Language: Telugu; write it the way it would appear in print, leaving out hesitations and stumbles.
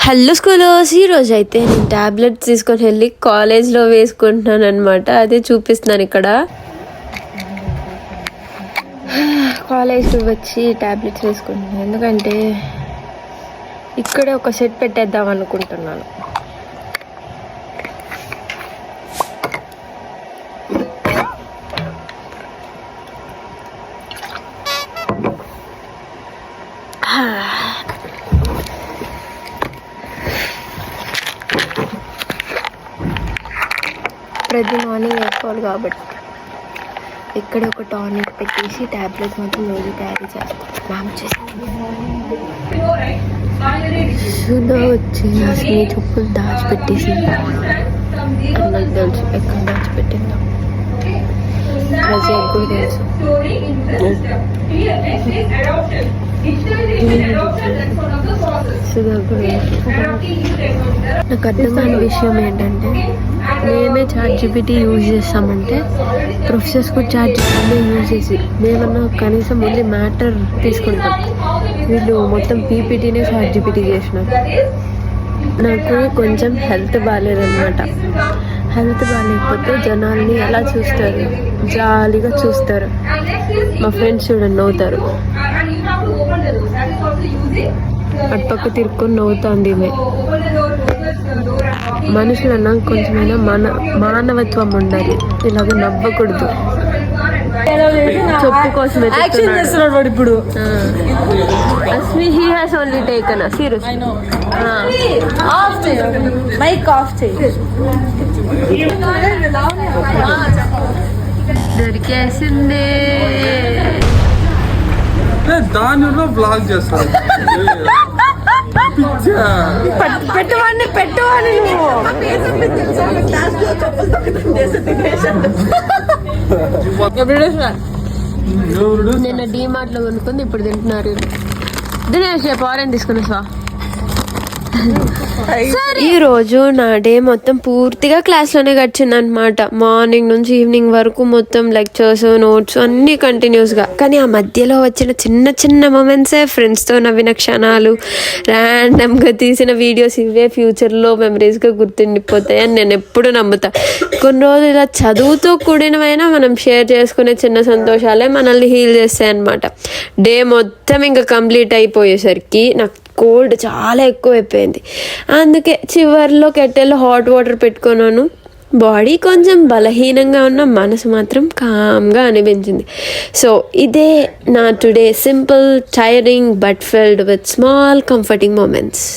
హలో స్కూలర్స్, ఈరోజు అయితే నేను ట్యాబ్లెట్స్ తీసుకొని వెళ్ళి కాలేజ్లో వేసుకుంటున్నాను అనమాట. అదే చూపిస్తున్నాను ఇక్కడ. కాలేజ్కి వచ్చి ట్యాబ్లెట్స్ వేసుకుంటున్నాను, ఎందుకంటే ఇక్కడే ఒక సెట్ పెట్టేద్దాం అనుకుంటున్నాను. ప్రతి మార్నింగ్ వేసుకోవాలి కాబట్టి ఇక్కడ ఒక టానిక్ పెట్టేసి ట్యాబ్లెట్స్ మాత్రం రోజు క్యారీ చేస్తాం. మ్యామ్ సుధా వచ్చి అసలు చెప్పులు దాచిపెట్టేసింది. నాకు తెలుసు ఎక్కడ దాచిపెట్టిందో, ప్రజెంట్ కూడా తెలుసు. నాకు అర్థమైన విషయం ఏంటంటే, మేమే ChatGPT యూజ్ చేస్తామంటే ప్రొఫెసర్స్ కూడా ChatGPT యూజ్ చేసి మేమన్నా కనీసం ముందు మ్యాటర్ తీసుకుంటాం. వీళ్ళు మొత్తం PPTనే ChatGPT చేసినారు. నాకు కొంచెం హెల్త్ బాగాలేదన్నమాట. హెల్త్ బాగాలేకపోతే జనాల్ని ఎలా చూస్తారు, జాలీగా చూస్తారు. మా ఫ్రెండ్స్ చూడండి నవ్వుతారు, అటుపక్క తిరుక్కొని నవ్వుతుంది. మనుషులన్నా కొంచెమైనా మానవత్వం ఉండాలి, ఇలాగ నవ్వకూడదు. చెప్పు కోసం ఇప్పుడు he has only taken a serious. Mic off చేయి. దొరికేసిందే. దానిలో బ్లాగ్ చేస్తాను. పెట్టవాడిని నిన్న DMart లో కొనుక్కుంది, ఇప్పుడు తింటున్నారు. దినేష్ ఆరెంజ్ తీసుకున్నా స్వా. ఈ రోజు నా డే మొత్తం పూర్తిగా క్లాస్లోనే గడిచిందనమాట. మార్నింగ్ నుంచి ఈవినింగ్ వరకు మొత్తం లెక్చర్స్, నోట్స్ అన్నీ కంటిన్యూస్గా. కానీ ఆ మధ్యలో వచ్చిన చిన్న చిన్న మూమెంట్సే ఫ్రెండ్స్తో నవ్విన క్షణాలు, ర్యాండమ్గా తీసిన వీడియోస్, ఇవే ఫ్యూచర్లో మెమరీస్గా గుర్తుండిపోతాయి అని నేను ఎప్పుడు నమ్ముతా. కొన్ని రోజులు ఇలా చదువుతో కూడినవైనా మనం షేర్ చేసుకునే చిన్న సంతోషాలే మనల్ని హీల్ చేస్తాయి అన్నమాట. డే మొత్తం ఇంకా కంప్లీట్ అయిపోయేసరికి నాకు కోల్డ్ చాలా ఎక్కువైపోయింది. అందుకే చివరిలో కెట్టెల్లో హాట్ వాటర్ పెట్టుకున్నాను. బాడీ కొంచెం బలహీనంగా ఉన్న మనసు మాత్రం కామ్గా అనిపించింది. సో ఇదే నా today simple, tiring but filled with small comforting moments.